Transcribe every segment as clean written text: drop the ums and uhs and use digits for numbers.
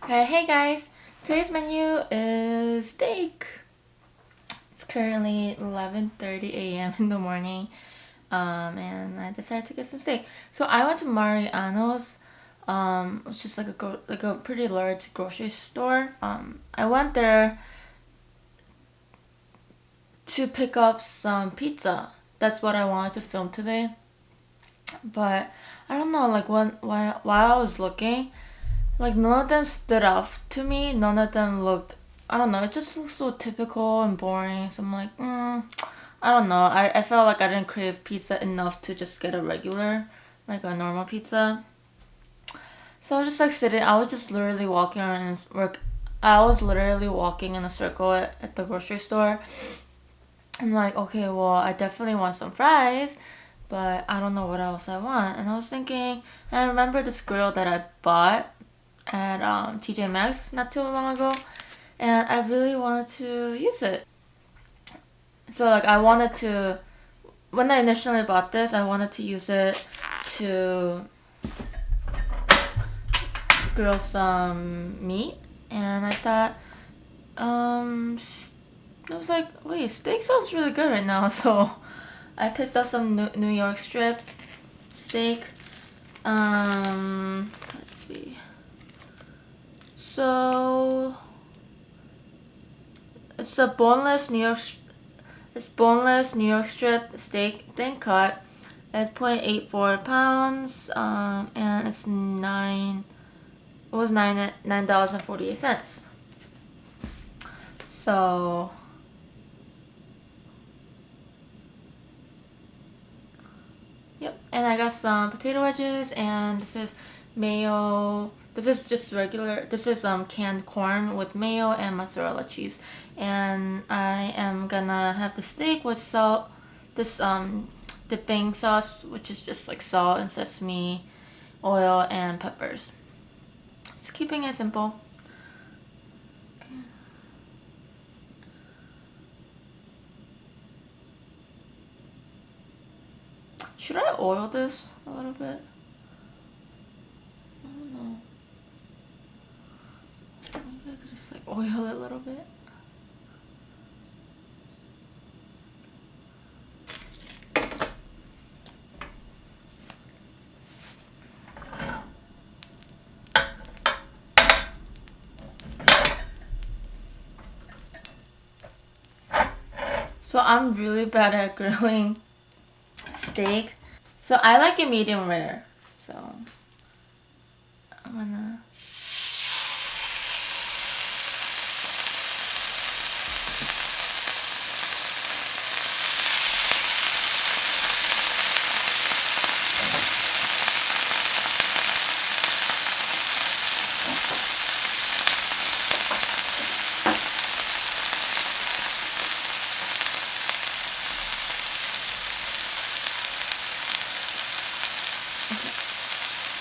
Alright, hey guys! Today's menu is steak. It's currently 11:30 a.m. in the morning, and I decided to get some steak. So I went to Mariano's, which is like a pretty large grocery store. I went there to pick up some pizza. That's what I wanted to film today. But I don't know, like while I was looking, like none of them stood out to me. None of them looked. I don't know. It just looks so typical and boring. So I'm like, I don't know. I felt like I didn't crave pizza enough to just get a regular, like a normal pizza. So I was just like sitting. I was just literally walking around and work. I was literally walking in a circle at the grocery store. I'm like, okay, well, I definitely want some fries, but I don't know what else I want. And I was thinking, and I remember this grill that I bought at TJ Maxx not too long ago, and I really wanted to use it. So like I wanted to, when I initially bought this, I wanted to use it to grill some meat, and I thought, I was like, wait, steak sounds really good right now. So I picked up some New York strip steak. Let's see. So it's a boneless New York strip steak, thin cut. It's 0.84 pounds, and it's It was $9.48. So yep, and I got some potato wedges, and this is mayo. This is just regular. This is canned corn with mayo and mozzarella cheese, and I am gonna have the steak with salt. This dipping sauce, which is just like salt and sesame oil and peppers. Just keeping it simple. Should I oil this a little bit? I don't know. Maybe I could just like oil it a little bit. So I'm really bad at grilling steak. So I like it medium rare. So I'm gonna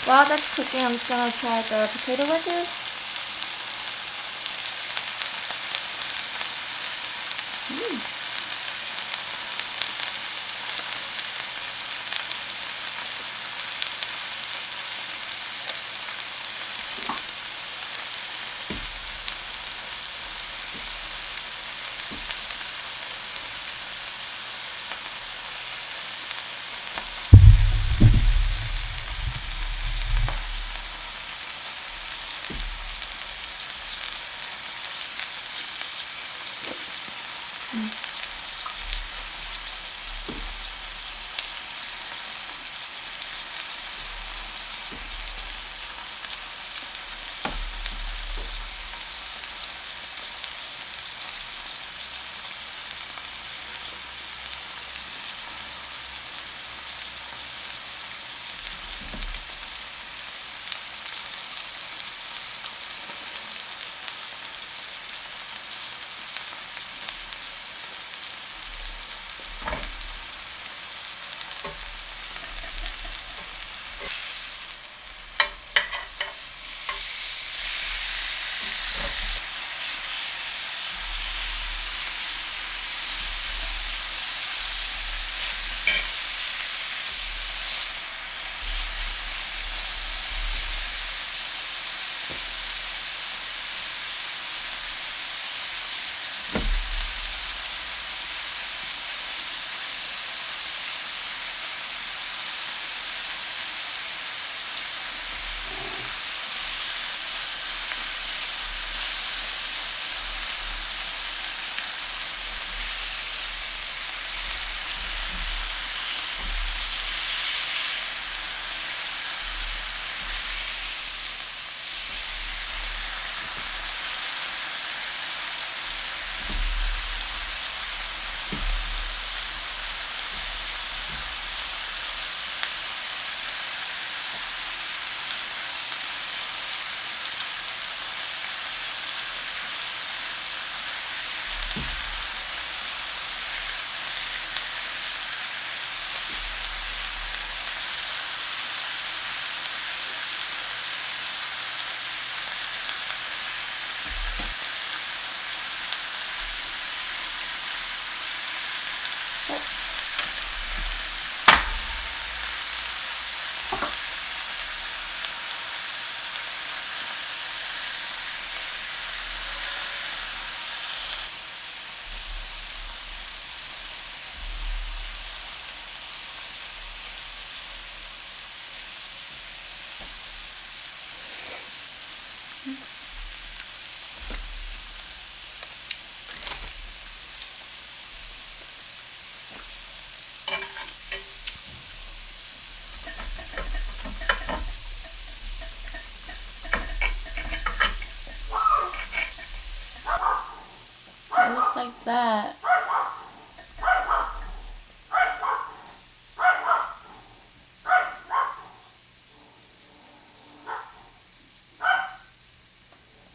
while that's cooking, I'm just gonna try the potato wedges. So it looks like that.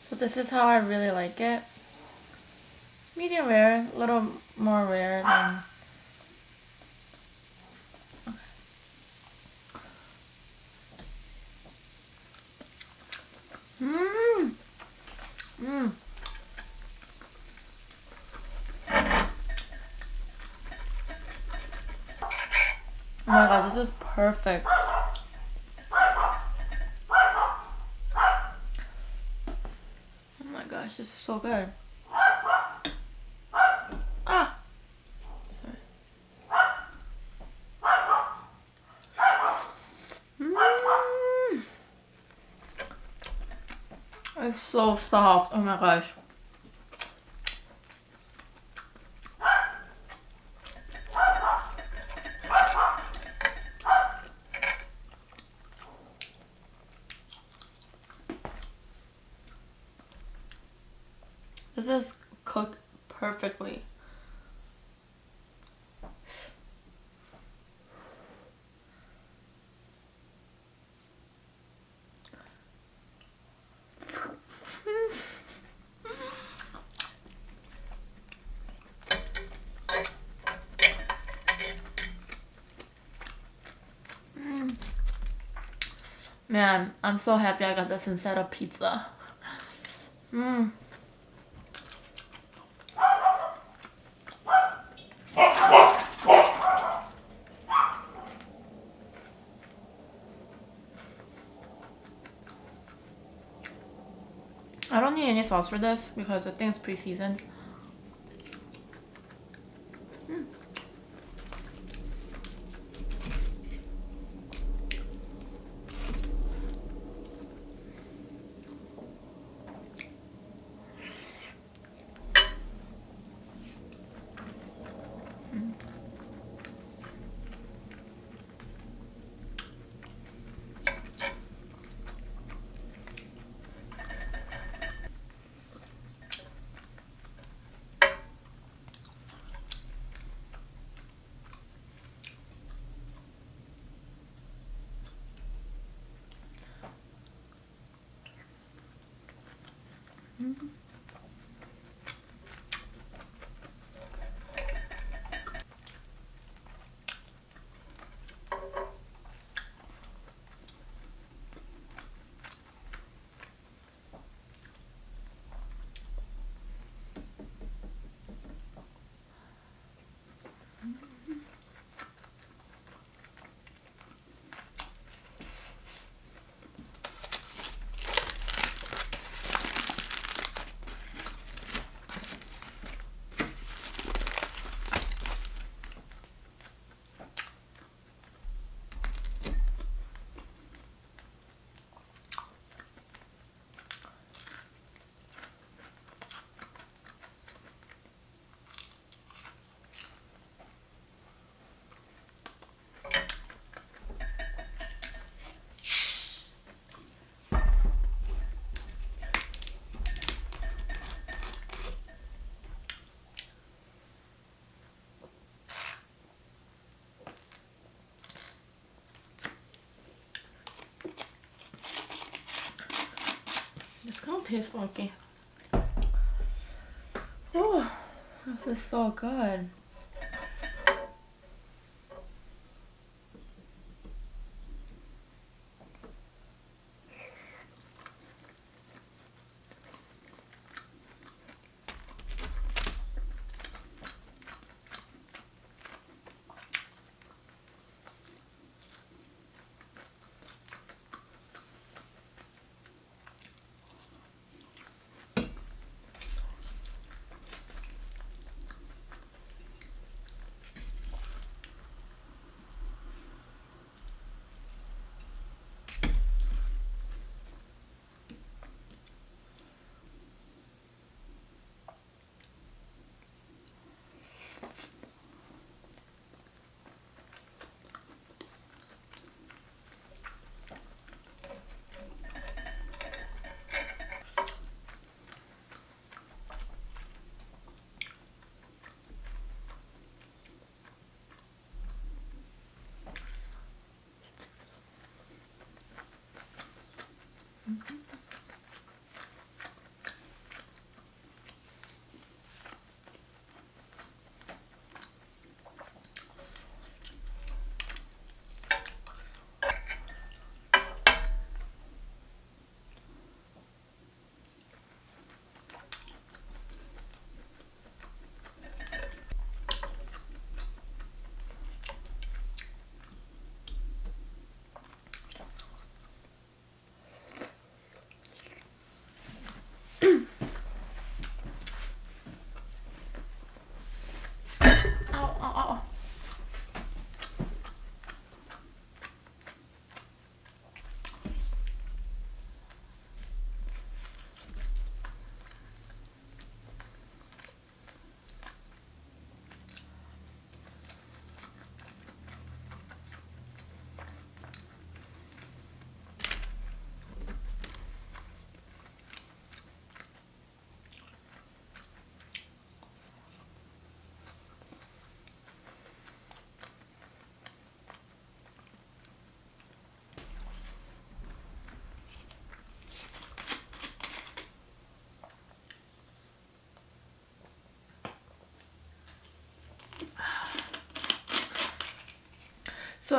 So this is how I really like it. Medium rare, a little more rare than... Mmm! Mmm! Oh my god, this is perfect. Oh my gosh, this is so good. Ah! Sorry. Mmm! It's so soft. Oh my gosh. This is cooked perfectly. Man, I'm so happy I got this instead of pizza. Mmm. I don't need any sauce for this because I think it's pre-seasoned. This kind of tastes funky. Oh, this is so good.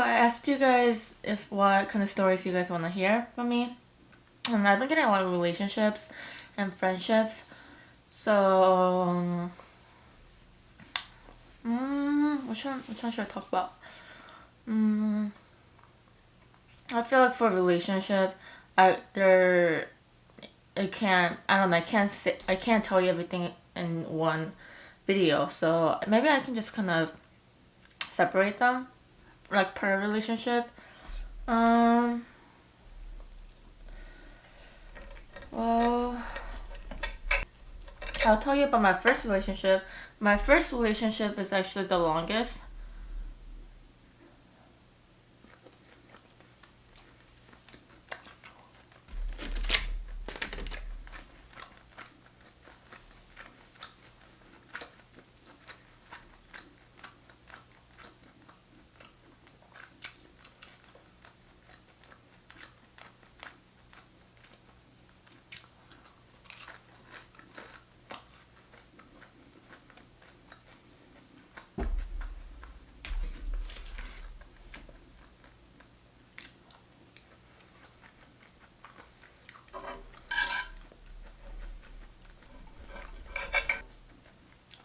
I asked you guys if what kind of stories you guys want to hear from me. And I've been getting a lot of relationships and friendships. So, which one should I talk about? I feel like for a relationship, I can't tell you everything in one video. So maybe I can just kind of separate them, like per relationship. Well, I'll tell you about my first relationship. My first relationship is actually the longest.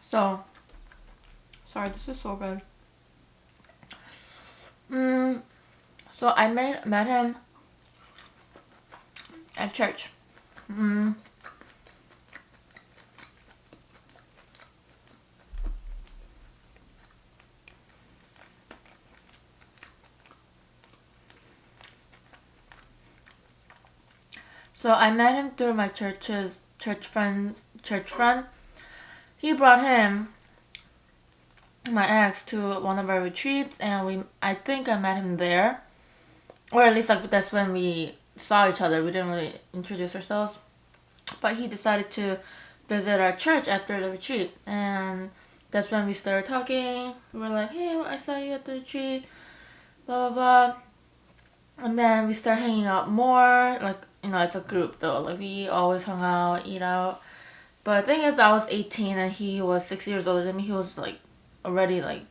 So, sorry, this is so good. So I met him at church. So I met him through my church friend. He brought him, my ex, to one of our retreats, and I think I met him there, or at least like that's when we saw each other. We didn't really introduce ourselves, but he decided to visit our church after the retreat, and that's when we started talking. We were like, "Hey, I saw you at the retreat," blah blah blah, and then we started hanging out more. Like, it's a group though. Like, we always hung out, eat out. But the thing is, I was 18 and he was 6 years older than me. He was like already like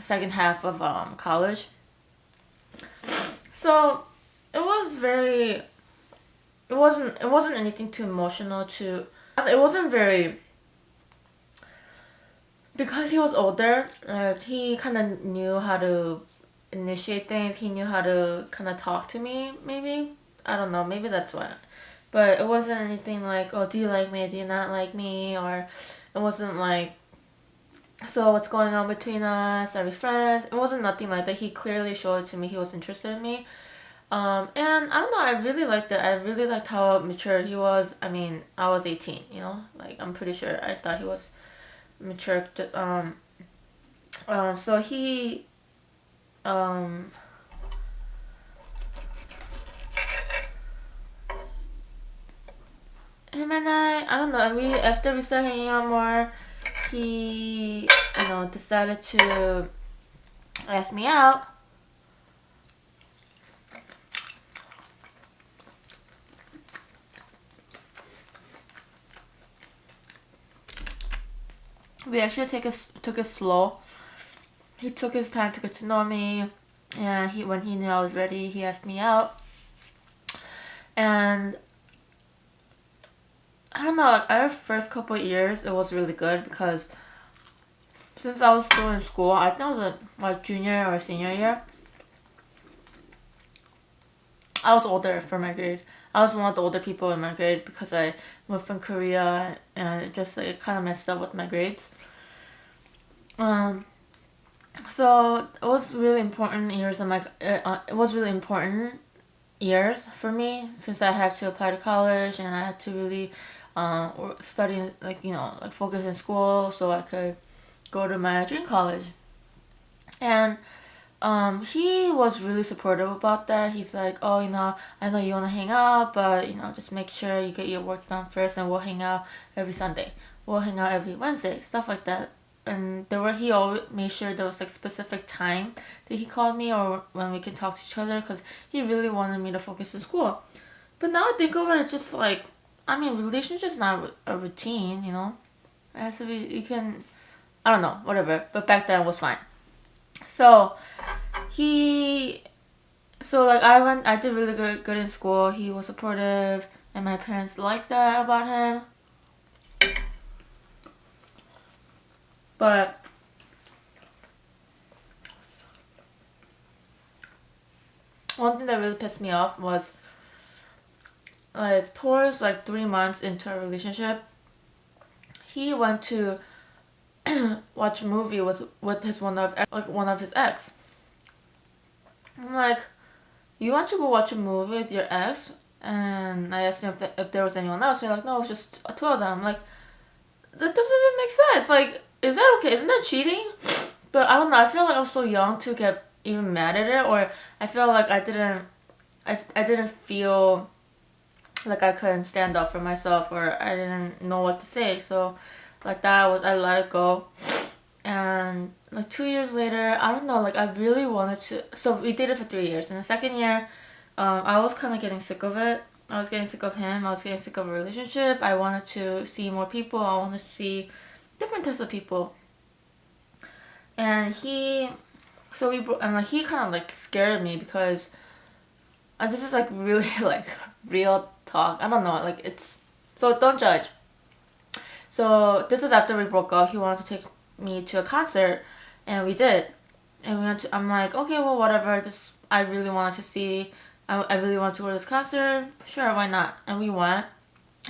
second half of college. So it wasn't anything too emotional it wasn't very, because he was older, like he kind of knew how to initiate things. He knew how to kind of talk to me, maybe. I don't know, maybe that's why. But it wasn't anything like, oh, do you like me, do you not like me? Or it wasn't like, so what's going on between us, are we friends? It wasn't nothing like that. He clearly showed it to me he was interested in me. And I don't know, I really liked it. I really liked how mature he was. I mean, I was 18, like I'm pretty sure I thought he was mature. So he, him and I don't know, after we started hanging out more, he, decided to ask me out. We actually took it slow. He took his time to get to know me, and when he knew I was ready, he asked me out. And I don't know, like our first couple of years, it was really good because since I was still in school, I think I was like junior or senior year, I was older for my grade. I was one of the older people in my grade because I moved from Korea and it just like kind of messed up with my grades. So it was really important years of it was really important years for me, since I had to apply to college and I had to really study, like focus in school so I could go to my dream college. And he was really supportive about that. He's like, oh, I know you want to hang out, but just make sure you get your work done first, and we'll hang out every Sunday, we'll hang out every Wednesday, stuff like that. And he always made sure there was like specific time that he called me or when we could talk to each other, because he really wanted me to focus in school. But now I think of it, it's just like, relationship's not a routine, it has to be, I don't know, whatever, but back then it was fine. So So like I did really good in school. He was supportive, and my parents liked that about him. But one thing that really pissed me off was like towards like 3 months into our relationship, he went to watch a movie with one of his ex. I'm like, you want to go watch a movie with your ex? And I asked him if there was anyone else. He's like, no, it's just two of them. I'm like, that doesn't even make sense. Like, is that okay? Isn't that cheating? But I don't know. I feel like I was so young to get even mad at it, or I feel like I didn't feel like I couldn't stand up for myself, or I didn't know what to say. So, like I let it go. And like 2 years later, I don't know. Like I really wanted to. So we did it for 3 years. In the second year, I was kind of getting sick of it. I was getting sick of him. I was getting sick of a relationship. I wanted to see more people. I wanted to see different types of people. And he kind of like scared me because this is like really like real talk. I don't know. Like it's so don't judge. So this is after we broke up. He wanted to take me to a concert, and we did. And we went to. I'm like, okay, well, whatever. I really wanted to see. I really want to go to this concert. Sure, why not? And we went.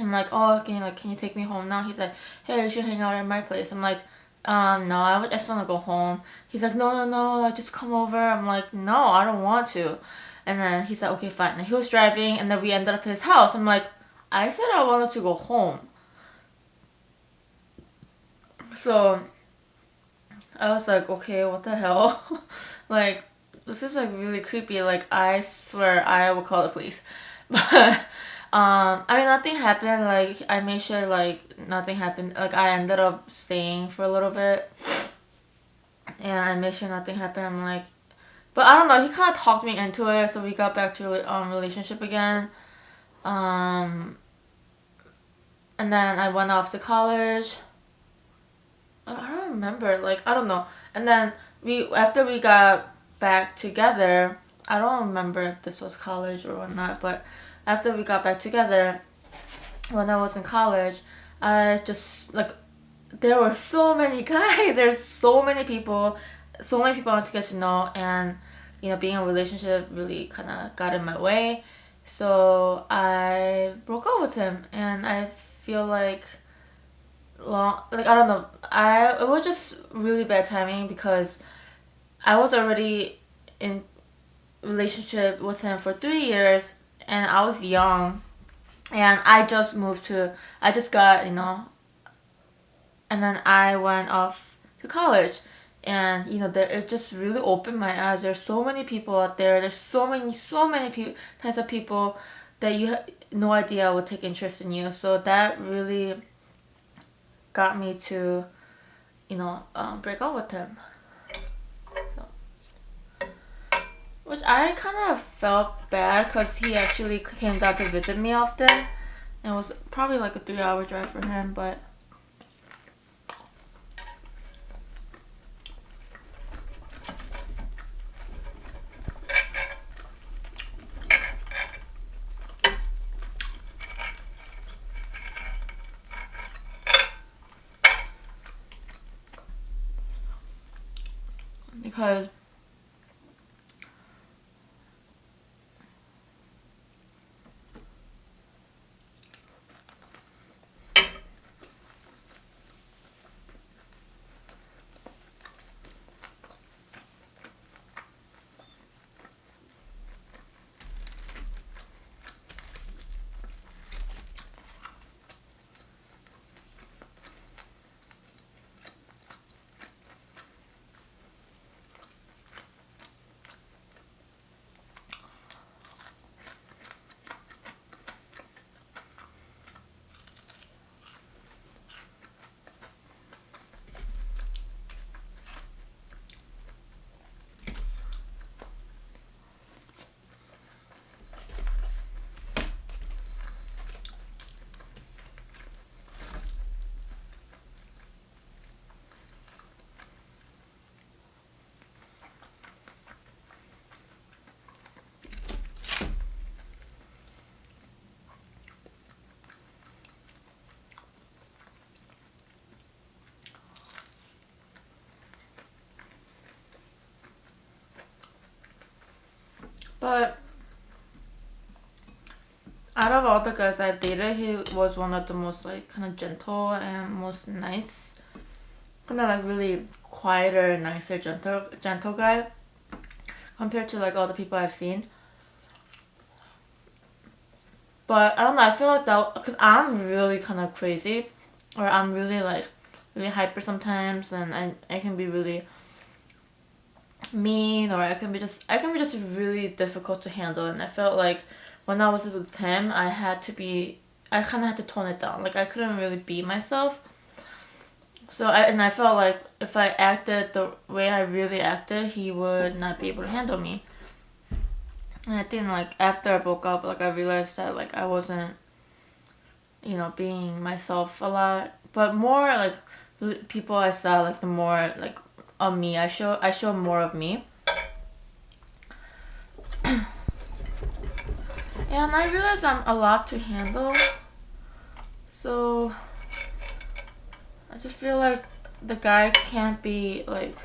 I'm like, oh, can you take me home now? He's like, hey, you should hang out at my place. I'm like, no, I just want to go home. He's like, no, like just come over. I'm like, no, I don't want to. And then he's like, okay, fine. And he was driving, and then we ended up at his house. I'm like, I said I wanted to go home. So I was like, okay, what the hell? Like, this is like really creepy. Like, I swear I will call the police. But I mean, nothing happened. Like, I made sure like nothing happened. Like, I ended up staying for a little bit, and I made sure nothing happened. I'm like, but I don't know. He kind of talked me into it, so we got back to relationship again. And then I went off to college. I don't remember. Like, I don't know. And then after we got back together, I don't remember if this was college or whatnot, but after we got back together, when I was in college, I just, like, there were so many guys, there's so many people I want to get to know, and, you know, being in a relationship really kind of got in my way, so I broke up with him, and I feel like, I don't know, it was just really bad timing, because I was already in relationship with him for 3 years, and I was young, and I just got, you know, and then I went off to college, and, you know, it just really opened my eyes. There's so many people out there. There's so many types of people that you have no idea would take interest in you. So that really got me to, you know, break up with him. So, which I kind of felt bad because he actually came down to visit me often. And it was probably like a 3-hour drive for him, but because But out of all the guys I've dated, he was one of the most like kind of gentle and most nice, kind of like really quieter, nicer, gentle guy compared to like all the people I've seen. But I don't know, I feel like that because I'm really kind of crazy, or I'm really like really hyper sometimes, and I can be really mean, or I can be just really difficult to handle. And I felt like when I was with him, I kind of had to tone it down. Like I couldn't really be myself. So I felt like if I acted the way I really acted, he would not be able to handle me. And I think like after I broke up, like I realized that like I wasn't, being myself a lot. But more like people I saw, like the more like of me, I show more of me. And I realized I'm a lot to handle. So I just feel like the guy can't be like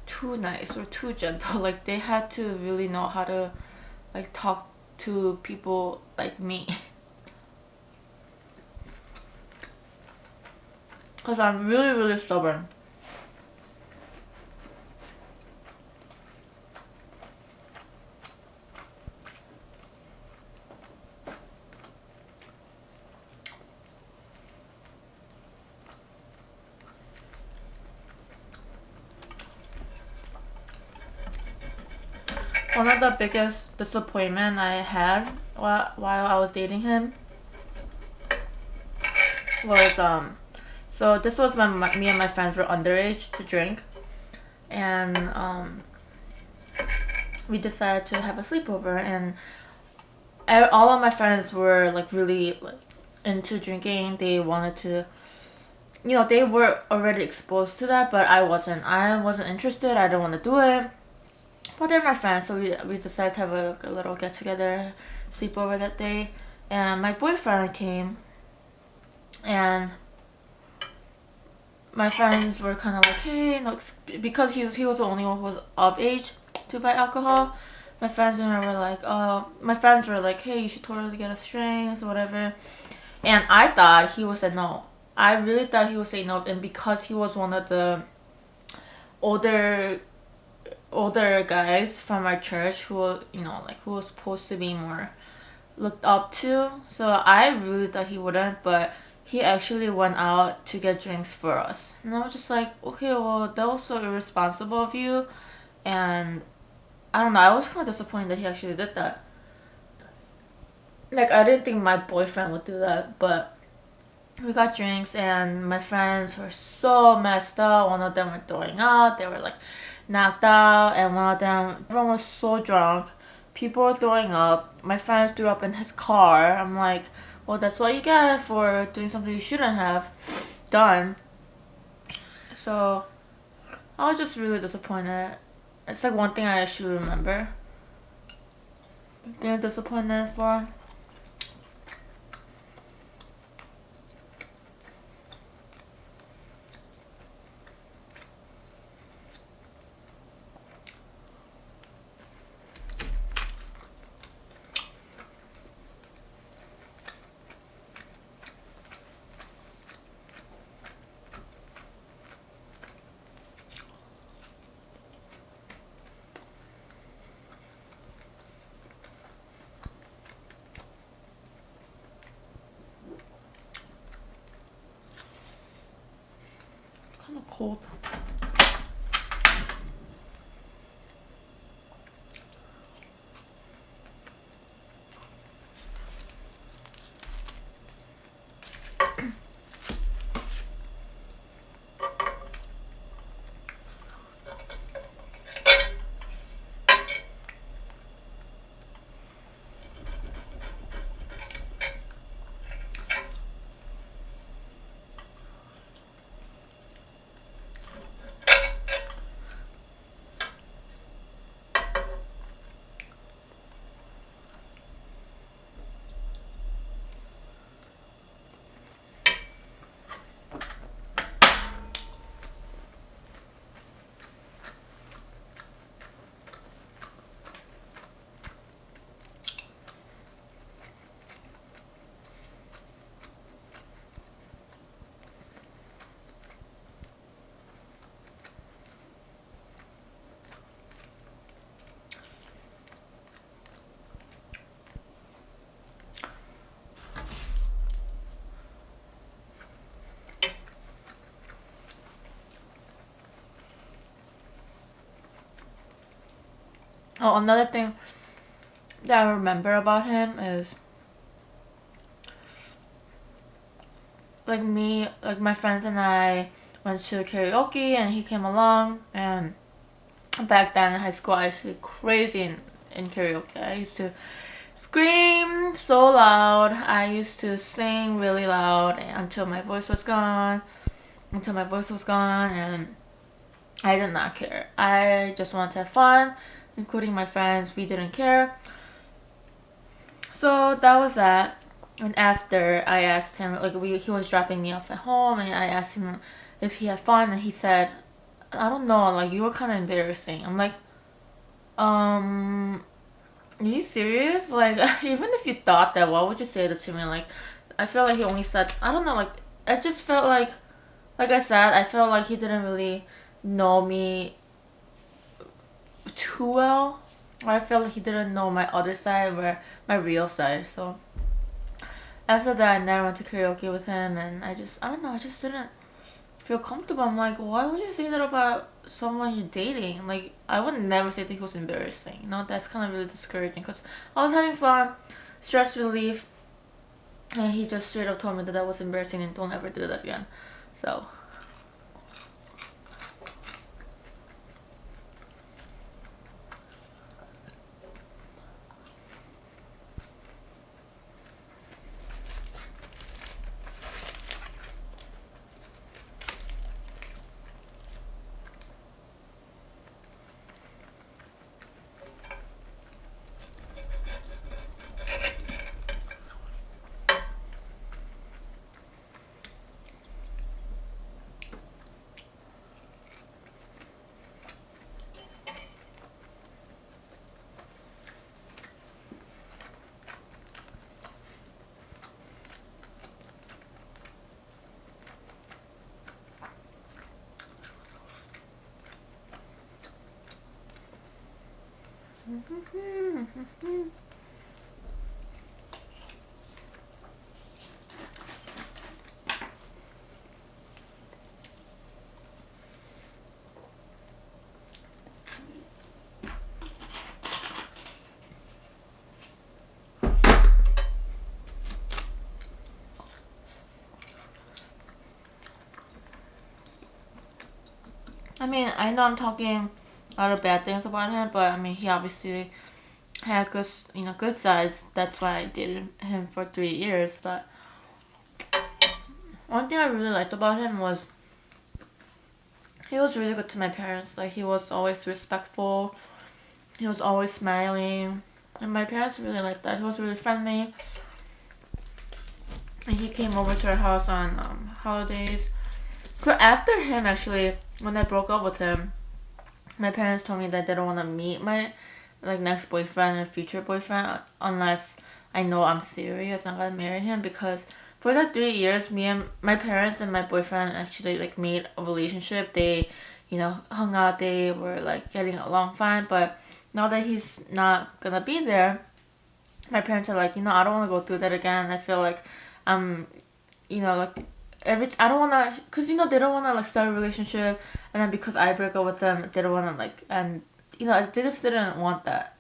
too nice or too gentle. Like they had to really know how to like talk to people like me. Cause I'm really, really stubborn. One of the biggest disappointment I had while I was dating him was so this was when me and my friends were underage to drink, and we decided to have a sleepover, and all of my friends were like really like into drinking. They wanted to, they were already exposed to that, but I wasn't interested. I didn't want to do it. But they're my friends, so we decided to have a little get together, sleepover that day, and my boyfriend came, and my friends were kind of like, hey, no, because he was the only one who was of age to buy alcohol. My friends and I were like, hey, you should totally get us drinks or whatever. And I thought he would say no. I really thought he would say no, and because he was one of the older guys from our church who who was supposed to be more looked up to, so I really thought he wouldn't, but he actually went out to get drinks for us, and I was just like, okay, well, that was so irresponsible of you. And I don't know, I was kind of disappointed that he actually did that. Like I didn't think my boyfriend would do that, but we got drinks and my friends were so messed up. One of them were throwing up, they were like knocked out, and one of them, everyone was so drunk. People were throwing up. My friends threw up in his car. I'm like, well, that's what you get for doing something you shouldn't have done. So I was just really disappointed. It's like one thing I should remember being disappointed for. Kind of cold. Oh, another thing that I remember about him is like me, like my friends and I went to karaoke and he came along. And back then in high school, I used to be crazy in karaoke. I used to scream so loud. I used to sing really loud until my voice was gone. And I did not care. I just wanted to have fun, including my friends. We didn't care. So that was that. And after I asked him, like he was dropping me off at home, and I asked him if he had fun, and he said, "I don't know, like you were kind of embarrassing." I'm like, are you serious? Like, even if you thought that, why would you say that to me? Like, I feel like he only said, I don't know, like, I just felt like I said, I felt like he didn't really know me too well. Or I felt like he didn't know my other side, or my real side. So after that, I never went to karaoke with him, and I don't know, I just didn't feel comfortable. I'm like, why would you say that about someone you're dating? Like, I would never say that he was embarrassing. You know, that's kind of really discouraging, because I was having fun, stress relief, and he just straight up told me that that was embarrassing and don't ever do that again. So I mean, I know I'm talking a lot of bad things about him, but I mean, he obviously had good, good sides. That's why I dated him for 3 years. But one thing I really liked about him was he was really good to my parents. Like, he was always respectful. He was always smiling, and my parents really liked that. He was really friendly, and he came over to our house on holidays. So after him, actually, when I broke up with him, my parents told me that they don't want to meet my next boyfriend or future boyfriend unless I know I'm serious and I'm gonna marry him, because for the 3 years, me and my parents and my boyfriend actually made a relationship. They, hung out. They were getting along fine. But now that he's not gonna be there, my parents are like, I don't want to go through that again. I feel like I'm, I don't want to, because they don't want to start a relationship, and then because I break up with them, they don't want to and they just didn't want that.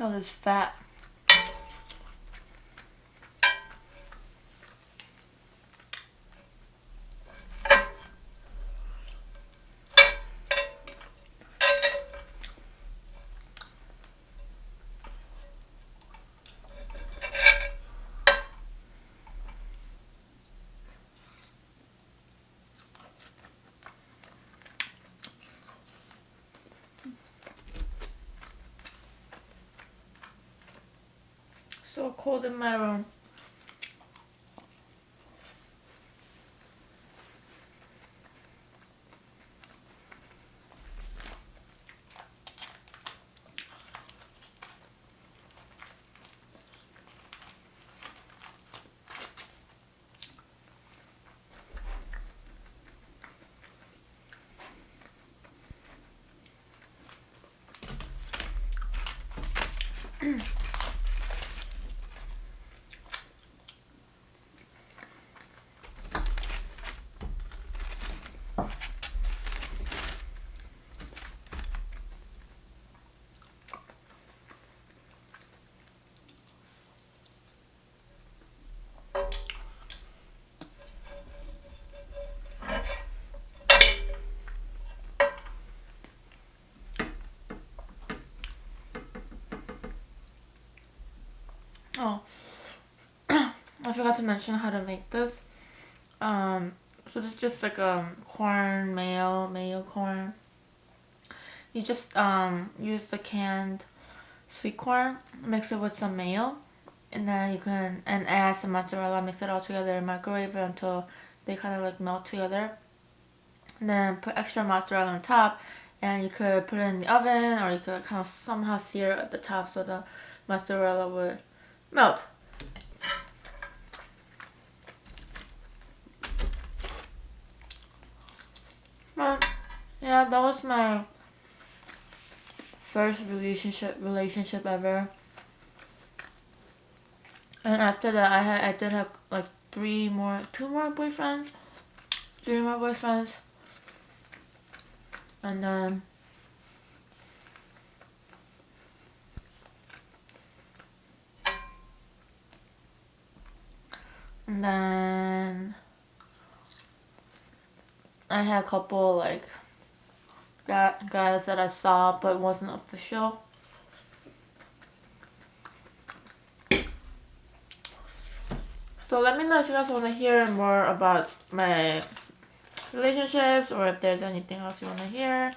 all this fat. So cold in my room. Oh, I forgot to mention how to make this. So this is just like corn mayo corn. You just use the canned sweet corn, mix it with some mayo, and then you can add some mozzarella, mix it all together, microwave it until they kind of like melt together. And then put extra mozzarella on top, and you could put it in the oven, or you could kind of somehow sear it at the top so the mozzarella would melt. But yeah, that was my first relationship ever. And after that, I did have like three more boyfriends, and then I had a couple like guys that I saw but wasn't official. So let me know if you guys want to hear more about my relationships, or if there's anything else you want to hear.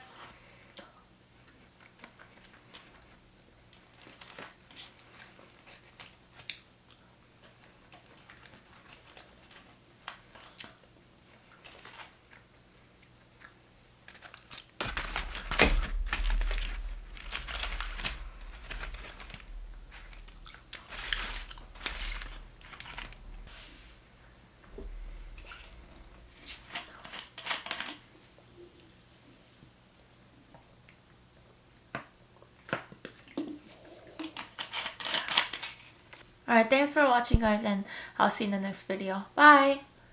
Alright, thanks for watching guys, and I'll see you in the next video. Bye!